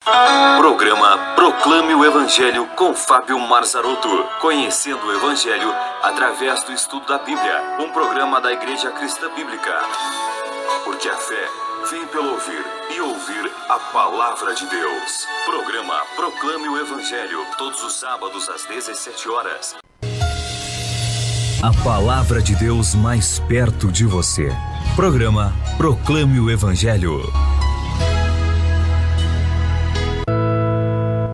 Programa Proclame o Evangelho com Fábio Marzarotto. Conhecendo o Evangelho através do estudo da Bíblia. Um programa da Igreja Cristã Bíblica. Porque a fé vem pelo ouvir e ouvir a Palavra de Deus. Programa Proclame o Evangelho. Todos os sábados às 17 horas. A Palavra de Deus mais perto de você. Programa Proclame o Evangelho.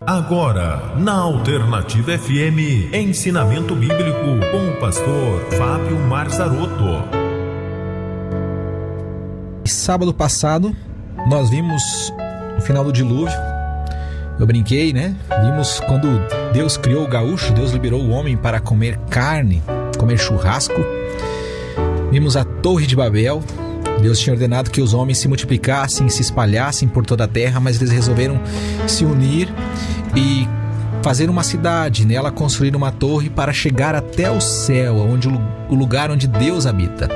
Agora, na Alternativa FM, ensinamento bíblico com o pastor Fábio Marzarotto. Sábado passado, nós vimos o final do dilúvio. Eu brinquei, né? Vimos quando Deus criou o gaúcho, Deus liberou o homem para comer carne, comer churrasco. Vimos a Torre de Babel. Deus tinha ordenado que os homens se multiplicassem, se espalhassem por toda a terra, mas eles resolveram se unir e fazer uma cidade, nela construir uma torre para chegar até o céu, o lugar onde Deus habita.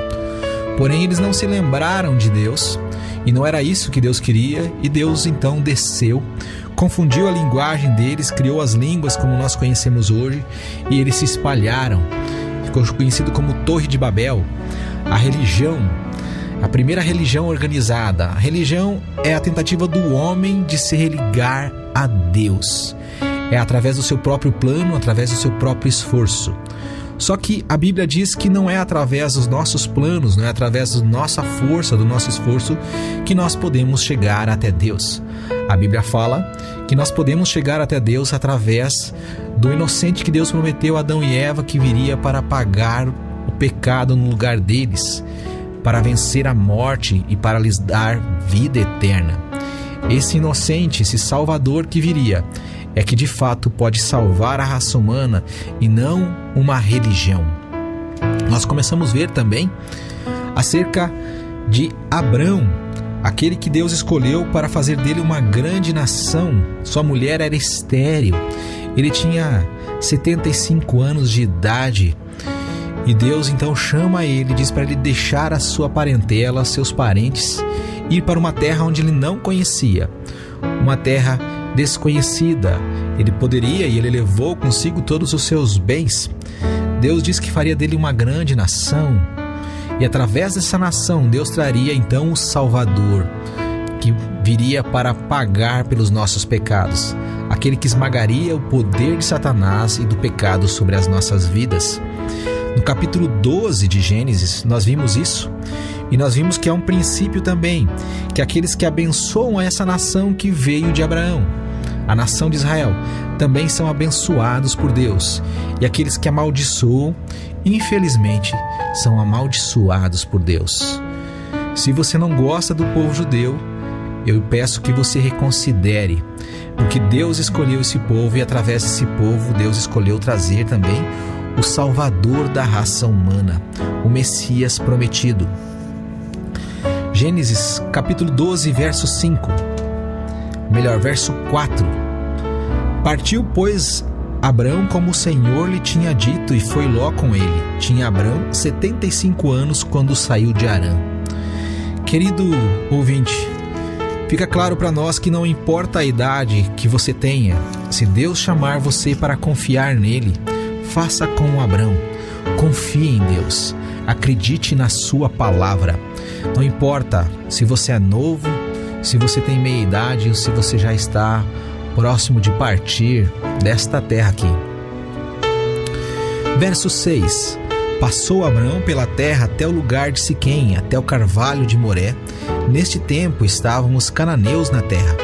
Porém, eles não se lembraram de Deus, e não era isso que Deus queria, e Deus então desceu, confundiu a linguagem deles, criou as línguas como nós conhecemos hoje, e eles se espalharam. Ficou conhecido como Torre de Babel. A religião, a primeira religião organizada. A religião é a tentativa do homem de se religar a Deus. É através do seu próprio plano, através do seu próprio esforço. Só que a Bíblia diz que não é através dos nossos planos, não é através da nossa força, do nosso esforço, que nós podemos chegar até Deus. A Bíblia fala que nós podemos chegar até Deus através do inocente que Deus prometeu a Adão e Eva, que viria para pagar o pecado no lugar deles, para vencer a morte e para lhes dar vida eterna. Esse inocente, esse Salvador que viria, é que de fato pode salvar a raça humana e não uma religião. Nós começamos a ver também acerca de Abrão, aquele que Deus escolheu para fazer dele uma grande nação. Sua mulher era estéril, ele tinha 75 anos de idade. E Deus então chama ele, diz para ele deixar a sua parentela, seus parentes, ir para uma terra onde ele não conhecia, uma terra desconhecida. Ele poderia, e ele levou consigo todos os seus bens. Deus diz que faria dele uma grande nação, e através dessa nação Deus traria então o Salvador, que viria para pagar pelos nossos pecados, aquele que esmagaria o poder de Satanás e do pecado sobre as nossas vidas. No capítulo 12 de Gênesis, nós vimos isso, e nós vimos que é um princípio também, que aqueles que abençoam essa nação que veio de Abraão, a nação de Israel, também são abençoados por Deus, e aqueles que amaldiçoam, infelizmente, são amaldiçoados por Deus. Se você não gosta do povo judeu, eu peço que você reconsidere, porque Deus escolheu esse povo, e através desse povo Deus escolheu trazer também o Salvador da raça humana, o Messias prometido. Gênesis capítulo 12, verso 5. Verso 4. Partiu, pois, Abrão como o Senhor lhe tinha dito, e foi Ló com ele. Tinha Abrão 75 anos quando saiu de Harã. Querido ouvinte, fica claro para nós que não importa a idade que você tenha, se Deus chamar você para confiar nele, faça como Abrão, confie em Deus, acredite na sua palavra. Não importa se você é novo, se você tem meia idade ou se você já está próximo de partir desta terra aqui. Verso 6. Passou Abrão pela terra até o lugar de Siquém, até o carvalho de Moré. Neste tempo estavam os cananeus na terra.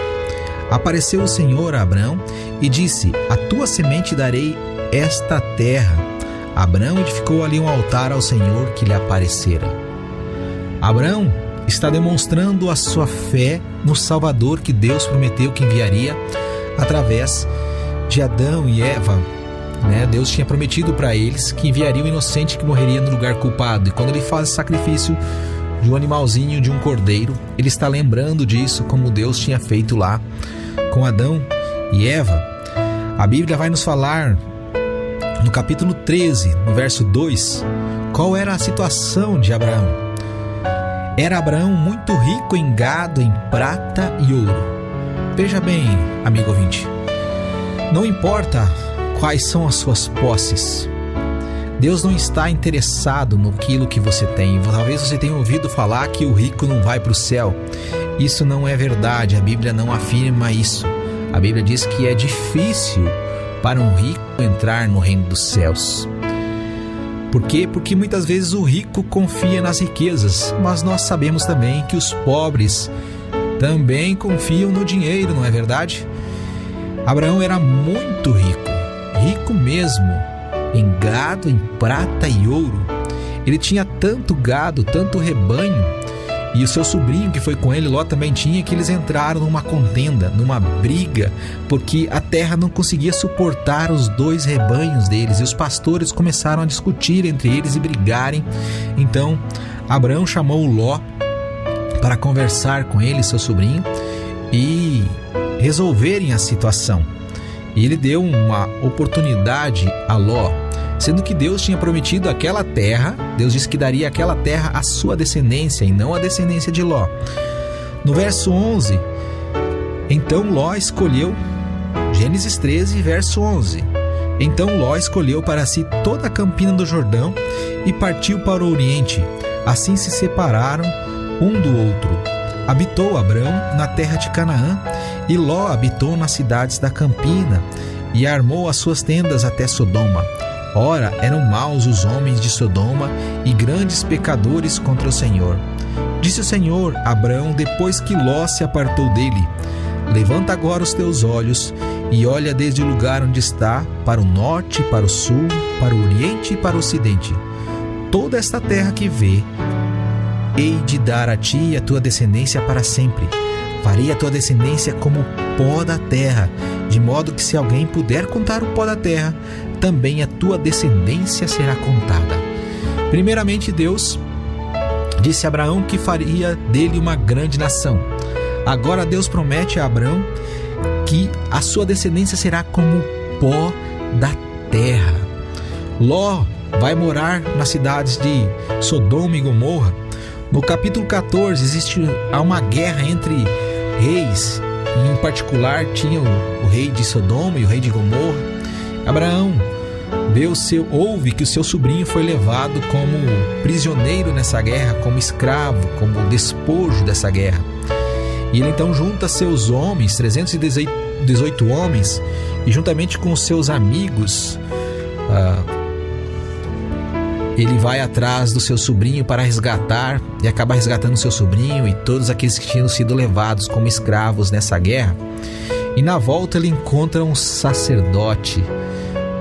Apareceu o Senhor a Abrão e disse: a tua semente darei esta terra. Abrão edificou ali um altar ao Senhor que lhe aparecera. Abrão está demonstrando a sua fé no Salvador que Deus prometeu que enviaria através de Adão e Eva. Deus tinha prometido para eles que enviaria o inocente que morreria no lugar culpado. E quando ele faz o sacrifício de um animalzinho, de um cordeiro, ele está lembrando disso, como Deus tinha feito lá com Adão e Eva. A Bíblia vai nos falar no capítulo 13, no verso 2, qual era a situação de Abraão. Era Abraão muito rico em gado, em prata e ouro. Veja bem, amigo ouvinte, não importa quais são as suas posses, Deus não está interessado naquilo que você tem. Talvez você tenha ouvido falar que o rico não vai para o céu. Isso não é verdade, a Bíblia não afirma isso. A Bíblia diz que é difícil para um rico entrar no reino dos céus. Por quê? Porque muitas vezes o rico confia nas riquezas, mas nós sabemos também que os pobres também confiam no dinheiro, não é verdade? Abraão era muito rico, rico mesmo, em gado, em prata e ouro. Ele tinha tanto gado, tanto rebanho, e o seu sobrinho que foi com ele, Ló, também tinha, que eles entraram numa contenda, numa briga, porque a terra não conseguia suportar os dois rebanhos deles, e os pastores começaram a discutir entre eles e brigarem. Então Abraão chamou Ló para conversar com ele, seu sobrinho, e resolverem a situação. E ele deu uma oportunidade a Ló, sendo que Deus tinha prometido aquela terra. Deus disse que daria aquela terra à sua descendência e não à descendência de Ló. No verso 11, então Ló escolheu, Gênesis 13, verso 11. Então Ló escolheu para si toda a campina do Jordão e partiu para o oriente. Assim se separaram um do outro. Habitou Abrão na terra de Canaã, e Ló habitou nas cidades da campina, e armou as suas tendas até Sodoma. Ora, eram maus os homens de Sodoma e grandes pecadores contra o Senhor. Disse o Senhor a Abrão depois que Ló se apartou dele: levanta agora os teus olhos e olha desde o lugar onde está, para o norte, para o sul, para o oriente e para o ocidente. Toda esta terra que vê, hei de dar a ti e a tua descendência para sempre. Farei a tua descendência como o pó da terra, de modo que se alguém puder contar o pó da terra, também a tua descendência será contada. Primeiramente Deus disse a Abraão que faria dele uma grande nação. Agora Deus promete a Abraão que a sua descendência será como o pó da terra. Ló vai morar nas cidades de Sodoma e Gomorra. No capítulo 14 há uma guerra entre reis, e em particular tinha o rei de Sodoma e o rei de Gomorra. Abraão ouve que o seu sobrinho foi levado como prisioneiro nessa guerra, como escravo, como despojo dessa guerra. E ele então junta seus homens, 318 homens, e juntamente com os seus amigos, ele vai atrás do seu sobrinho para resgatar, e acaba resgatando seu sobrinho e todos aqueles que tinham sido levados como escravos nessa guerra. E na volta ele encontra um sacerdote.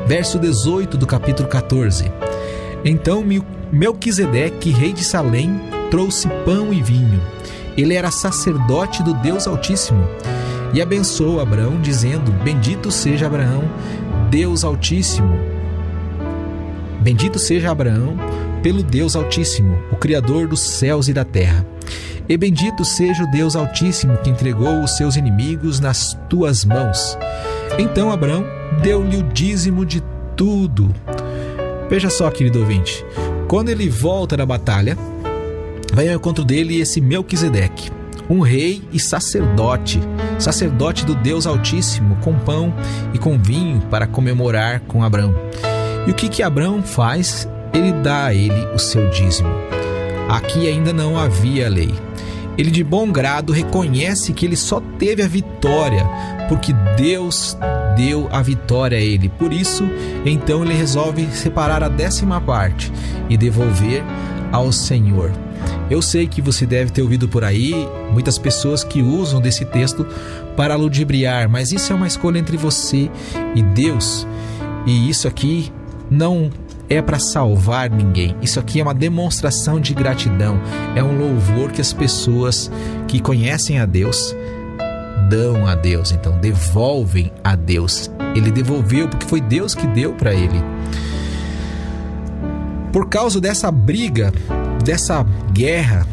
Verso 18 do capítulo 14. Então Melquisedeque, rei de Salém, trouxe pão e vinho. Ele era sacerdote do Deus Altíssimo, e abençoou Abraão, dizendo: bendito seja Abraão, Deus Altíssimo. Bendito seja Abraão pelo Deus Altíssimo, o Criador dos céus e da terra. E bendito seja o Deus Altíssimo, que entregou os seus inimigos nas tuas mãos. Então Abraão deu-lhe o dízimo de tudo. Veja só, querido ouvinte, quando ele volta da batalha, vai ao encontro dele esse Melquisedeque, um rei e sacerdote do Deus Altíssimo, com pão e com vinho para comemorar com Abraão. E o que Abraão faz? Ele dá a ele o seu dízimo. Aqui ainda não havia lei. Ele de bom grado reconhece que ele só teve a vitória porque Deus deu a vitória a ele. Por isso, então ele resolve separar a 10ª parte e devolver ao Senhor. Eu sei que você deve ter ouvido por aí muitas pessoas que usam desse texto para ludibriar, mas isso é uma escolha entre você e Deus. E isso aqui não é para salvar ninguém. Isso aqui é uma demonstração de gratidão. É um louvor que as pessoas que conhecem a Deus dão a Deus. Então devolvem a Deus. Ele devolveu porque foi Deus que deu para ele. Por causa dessa briga, dessa guerra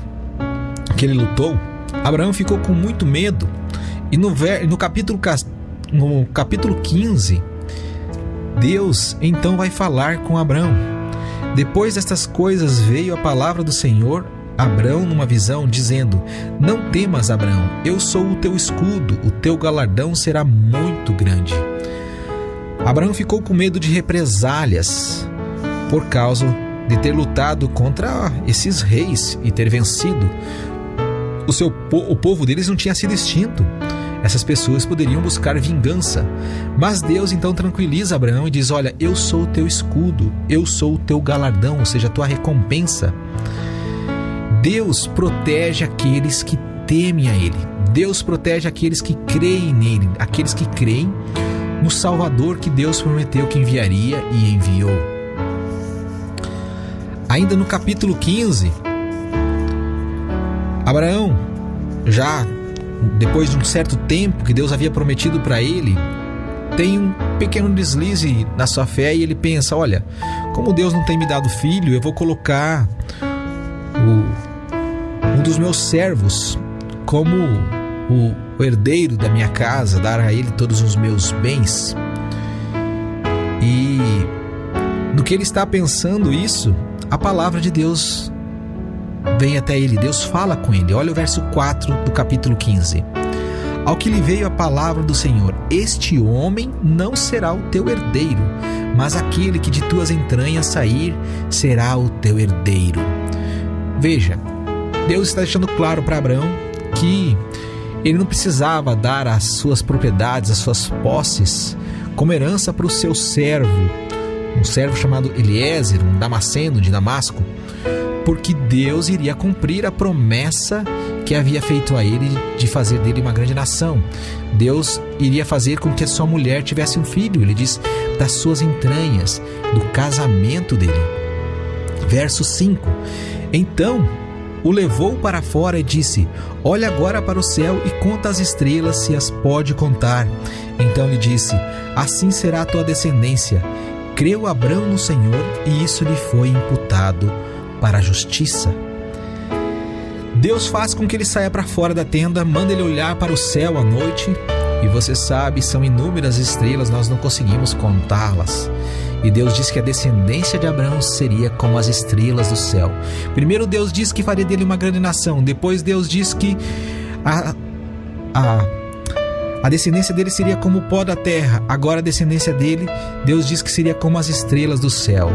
que ele lutou, Abraão ficou com muito medo. E no capítulo 15, Deus então vai falar com Abraão. Depois destas coisas veio a palavra do Senhor Abrão numa visão, dizendo: Não temas, Abrão, eu sou o teu escudo, o teu galardão será muito grande. Abraão ficou com medo de represálias por causa de ter lutado contra esses reis e ter vencido. O povo deles não tinha sido extinto. Essas pessoas poderiam buscar vingança. Mas Deus então tranquiliza Abraão e diz: Olha, eu sou o teu escudo, eu sou o teu galardão, ou seja, a tua recompensa. Deus protege aqueles que temem a Ele. Deus protege aqueles que creem nele, aqueles que creem no Salvador que Deus prometeu que enviaria e enviou. Ainda no capítulo 15, Abraão, já depois de um certo tempo que Deus havia prometido para ele, tem um pequeno deslize na sua fé e ele pensa: olha, como Deus não tem me dado filho, eu vou colocar um dos meus servos como o herdeiro da minha casa, dar a ele todos os meus bens. E no que ele está pensando isso, a palavra de Deus vem até ele, Deus fala com ele. Olha o verso 4 do capítulo 15. Ao que lhe veio a palavra do Senhor: Este homem não será o teu herdeiro, mas aquele que de tuas entranhas sair será o teu herdeiro. Veja, Deus está deixando claro para Abraão que ele não precisava dar as suas propriedades, as suas posses, como herança para o seu servo, um servo chamado Eliezer, um damasceno de Damasco, porque Deus iria cumprir a promessa que havia feito a ele de fazer dele uma grande nação. Deus iria fazer com que a sua mulher tivesse um filho, ele diz, das suas entranhas, do casamento dele. Verso 5. Então o levou para fora e disse: Olha agora para o céu e conta as estrelas, se as pode contar. Então lhe disse: Assim será a tua descendência. Creu Abrão no Senhor, e isso lhe foi imputado para a justiça. Deus faz com que ele saia para fora da tenda, manda ele olhar para o céu à noite, e você sabe, são inúmeras estrelas, nós não conseguimos contá-las. E Deus diz que a descendência de Abraão seria como as estrelas do céu. Primeiro Deus diz que faria dele uma grande nação. Depois Deus diz que a descendência dele seria como o pó da terra. Agora a descendência dele, Deus diz que seria como as estrelas do céu.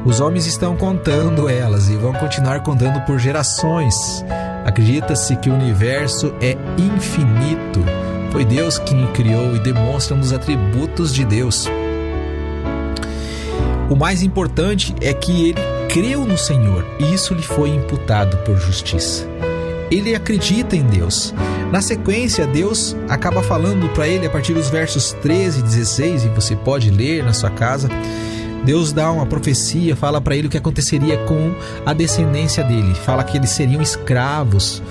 Os homens estão contando elas e vão continuar contando por gerações. Acredita-se que o universo é infinito. Foi Deus quem criou e demonstra um dos atributos de Deus. O mais importante é que ele creu no Senhor e isso lhe foi imputado por justiça. Ele acredita em Deus. Na sequência, Deus acaba falando para ele a partir dos versos 13 e 16, e você pode ler na sua casa. Deus dá uma profecia, fala para ele o que aconteceria com a descendência dele. Fala que eles seriam escravos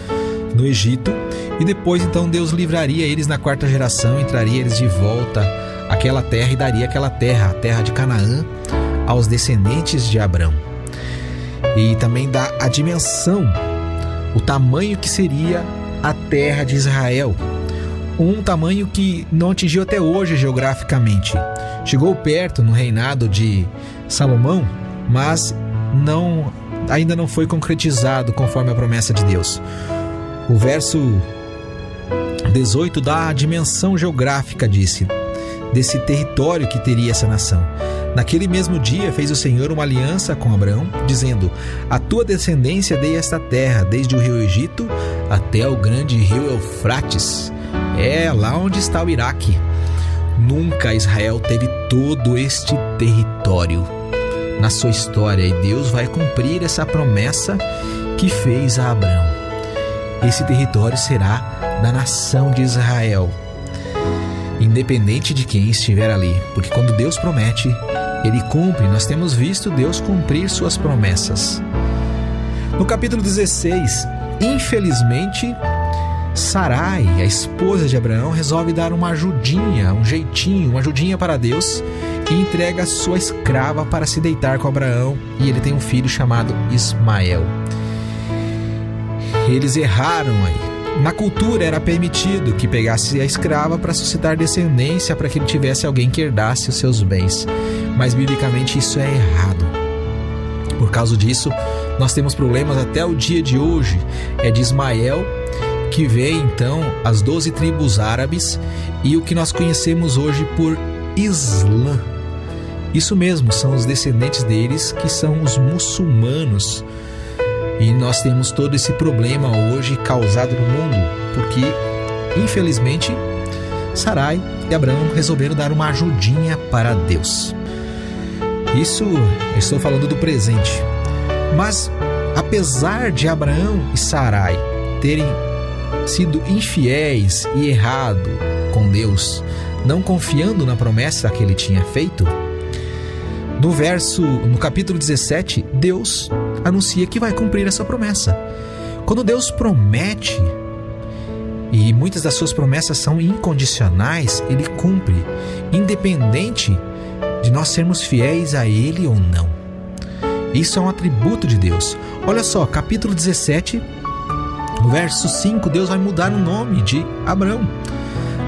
no Egito e depois então Deus livraria eles na quarta geração, entraria eles de volta àquela terra e daria aquela terra, a terra de Canaã, aos descendentes de Abrão. E também dá a dimensão, o tamanho que seria a terra de Israel, um tamanho que não atingiu até hoje geograficamente. Chegou perto no reinado de Salomão, mas ainda não foi concretizado conforme a promessa de Deus. O verso 18 dá a dimensão geográfica desse território que teria essa nação. Naquele mesmo dia fez o Senhor uma aliança com Abrão, dizendo: A tua descendência dei esta terra, desde o rio Egito até o grande rio Eufrates. É lá onde está o Iraque. Nunca Israel teve todo este território na sua história, e Deus vai cumprir essa promessa que fez a Abrão. Esse território será da nação de Israel, independente de quem estiver ali, porque quando Deus promete, Ele cumpre. Nós temos visto Deus cumprir suas promessas. No capítulo 16, infelizmente, Sarai, a esposa de Abraão, resolve dar uma ajudinha, uma ajudinha para Deus, e entrega sua escrava para se deitar com Abraão, e ele tem um filho chamado Ismael. Eles erraram aí. Na cultura era permitido que pegasse a escrava para suscitar descendência, para que ele tivesse alguém que herdasse os seus bens. Mas biblicamente isso é errado. Por causa disso, nós temos problemas até o dia de hoje. É de Ismael que veio então as 12 tribos árabes e o que nós conhecemos hoje por Islã. Isso mesmo, são os descendentes deles que são os muçulmanos. E nós temos todo esse problema hoje causado no mundo, porque infelizmente Sarai e Abraão resolveram dar uma ajudinha para Deus. Isso eu estou falando do presente. Mas apesar de Abraão e Sarai terem sido infiéis e errado com Deus, não confiando na promessa que ele tinha feito, no capítulo 17, Deus anuncia que vai cumprir essa promessa. Quando Deus promete, e muitas das suas promessas são incondicionais, ele cumpre, independente de nós sermos fiéis a ele ou não. Isso é um atributo de Deus. Olha só, capítulo 17, no verso 5, Deus vai mudar o nome de Abrão.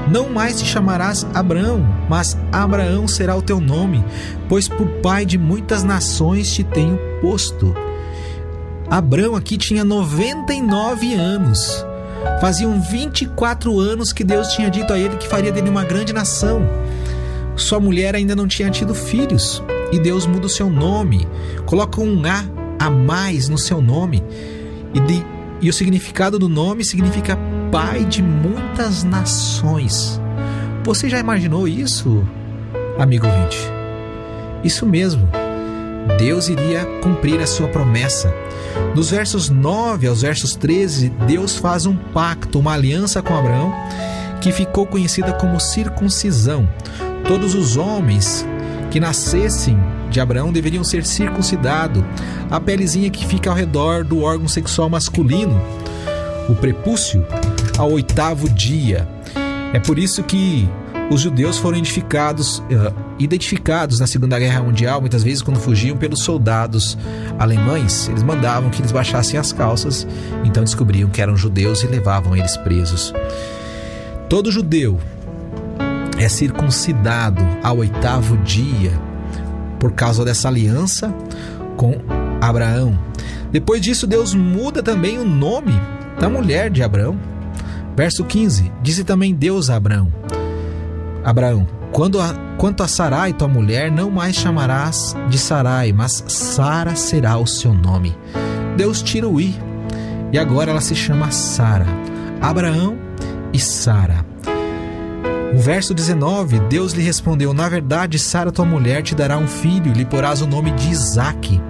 Não mais te chamarás Abrão, mas Abraão será o teu nome, pois por pai de muitas nações te tenho posto. Abrão aqui tinha 99 anos. Faziam 24 anos que Deus tinha dito a ele que faria dele uma grande nação. Sua mulher ainda não tinha tido filhos, e Deus muda o seu nome, coloca um A mais no seu nome, e o significado do nome significa pai de muitas nações. Você já imaginou isso, amigo ouvinte? Isso mesmo, Deus iria cumprir a sua promessa. Dos versos 9 aos versos 13, Deus faz um pacto, uma aliança com Abraão, que ficou conhecida como circuncisão. Todos os homens que nascessem de Abraão deveriam ser circuncidados. A pelezinha que fica ao redor do órgão sexual masculino, o prepúcio, ao 8º dia. É por isso que os judeus foram identificados na Segunda Guerra Mundial, muitas vezes quando fugiam pelos soldados alemães, eles mandavam que eles baixassem as calças, então descobriam que eram judeus e levavam eles presos. Todo judeu é circuncidado ao 8º dia por causa dessa aliança com Abraão. Depois disso, Deus muda também o nome da mulher de Abraão. Verso 15, disse também Deus a Abraão: quanto a Sarai, tua mulher, não mais chamarás de Sarai, mas Sara será o seu nome. Deus tira o i, e agora ela se chama Sara. Abraão e Sara. No verso 19, Deus lhe respondeu: na verdade, Sara, tua mulher, te dará um filho, e lhe porás o nome de Isaque.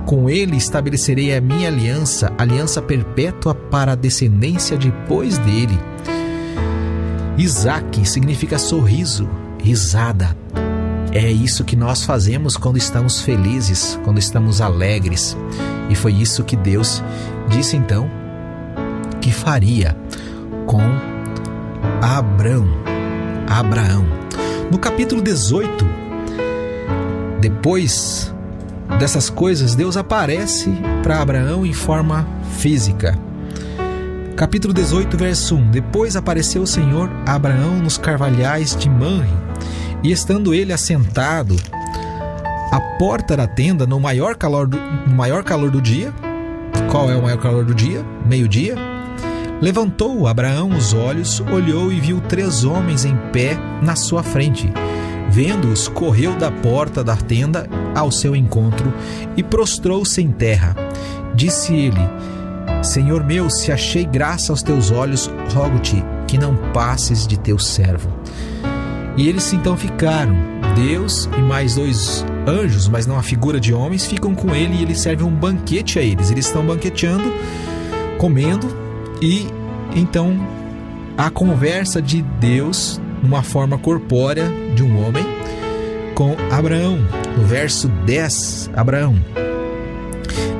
Com ele estabelecerei a minha aliança, aliança perpétua para a descendência depois dele. Isaque significa sorriso, risada. É isso que nós fazemos quando estamos felizes, quando estamos alegres. E foi isso que Deus disse então que faria com Abraão. No capítulo 18, depois dessas coisas, Deus aparece para Abraão em forma física. Capítulo 18, verso 1. Depois apareceu o Senhor a Abraão nos carvalhais de Manre, e estando ele assentado à porta da tenda no maior calor do dia. Qual é o maior calor do dia? Meio-dia. Levantou Abraão os olhos, olhou e viu 3 homens em pé na sua frente. Vendo-os, correu da porta da tenda ao seu encontro e prostrou-se em terra. Disse ele: Senhor meu, se achei graça aos teus olhos, rogo-te que não passes de teu servo. E eles então ficaram, Deus e mais 2 anjos, mas não a figura de homens, ficam com ele, e ele serve um banquete a eles. Eles estão banqueteando, comendo, e então a conversa de Deus numa forma corpórea de um homem com Abraão. No verso 10, Abraão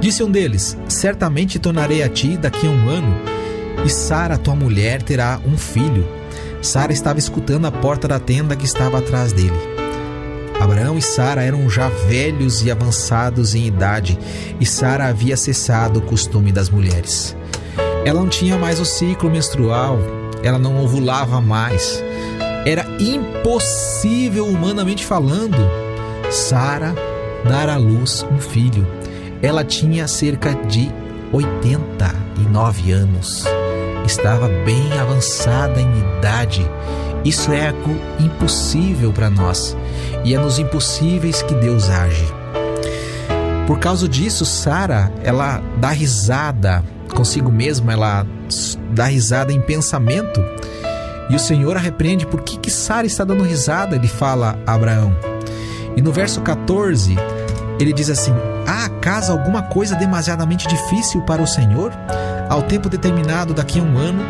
disse um deles: certamente tornarei a ti daqui a 1 ano, e Sara, tua mulher, terá um filho. Sara estava escutando a porta da tenda que estava atrás dele. Abraão e Sara eram já velhos e avançados em idade, e Sara havia cessado o costume das mulheres. Ela não tinha mais o ciclo menstrual, ela não ovulava mais. Era impossível, humanamente falando, Sara dar à luz um filho. ela tinha cerca de 89 anos. Estava bem avançada em idade. Isso é algo impossível para nós. E é nos impossíveis que Deus age. Por causa disso, Sara, ela dá risada consigo mesma, ela dá risada em pensamento. E o Senhor a repreende. Por que Sara está dando risada? Ele fala a Abraão. E no verso 14, ele diz assim: há acaso alguma coisa demasiadamente difícil para o Senhor? Ao tempo determinado, daqui a 1 ano,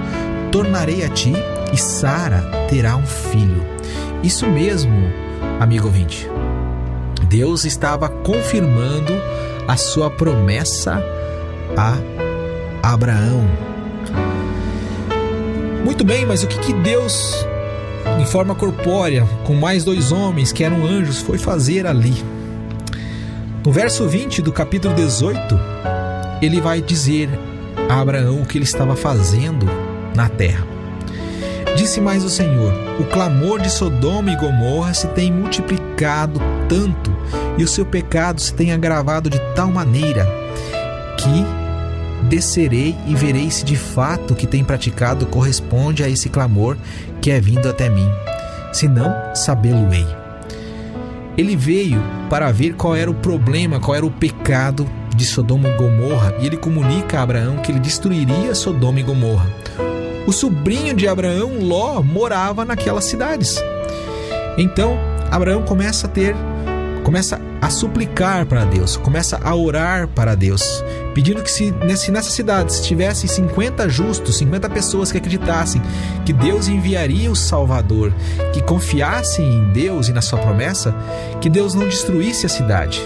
tornarei a ti e Sara terá um filho. Isso mesmo, amigo ouvinte. Deus estava confirmando a sua promessa a Abraão. Muito bem, mas o que Deus, em forma corpórea, com mais 2 homens que eram anjos, foi fazer ali? No verso 20 do capítulo 18, ele vai dizer a Abraão o que ele estava fazendo na terra. Disse mais o Senhor: o clamor de Sodoma e Gomorra se tem multiplicado tanto, e o seu pecado se tem agravado de tal maneira, que descerei e verei se de fato o que tem praticado corresponde a esse clamor que é vindo até mim. Se não, sabê-lo-ei. Ele veio para ver qual era o problema, qual era o pecado de Sodoma e Gomorra, e ele comunica a Abraão que ele destruiria Sodoma e Gomorra. O sobrinho de Abraão, Ló, morava naquelas cidades. Então, Abraão começa a suplicar para Deus, começa a orar para Deus, pedindo que se nessa cidade se tivessem 50 justos, 50 pessoas que acreditassem que Deus enviaria o Salvador, que confiassem em Deus e na sua promessa, que Deus não destruísse a cidade.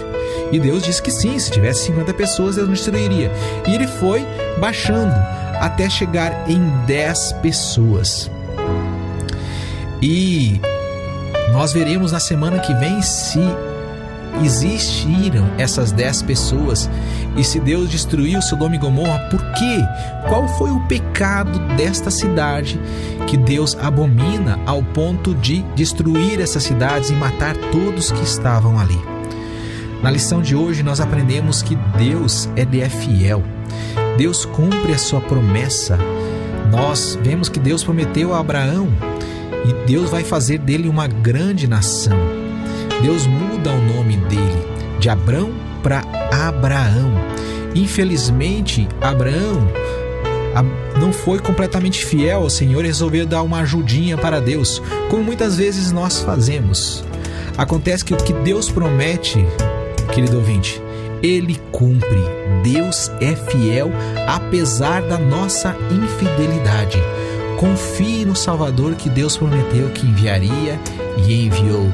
E Deus disse que sim, se tivesse 50 pessoas, Deus não destruiria. E ele foi baixando até chegar em 10 pessoas. E nós veremos na semana que vem se existiram essas 10 pessoas e se Deus destruiu Sodoma e Gomorra. Por quê? Qual foi o pecado desta cidade que Deus abomina ao ponto de destruir essas cidades e matar todos que estavam ali? Na lição de hoje nós aprendemos que Deus ele é fiel. Deus cumpre a sua promessa. Nós vemos que Deus prometeu a Abraão e Deus vai fazer dele uma grande nação. Deus muda o nome dele de Abrão para Abraão. Infelizmente, Abraão não foi completamente fiel ao Senhor e resolveu dar uma ajudinha para Deus, como muitas vezes nós fazemos. Acontece que o que Deus promete, querido ouvinte, Ele cumpre. Deus é fiel apesar da nossa infidelidade. Confie no Salvador que Deus prometeu que enviaria e enviou.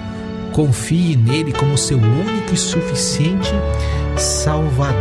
Confie nele como seu único e suficiente Salvador.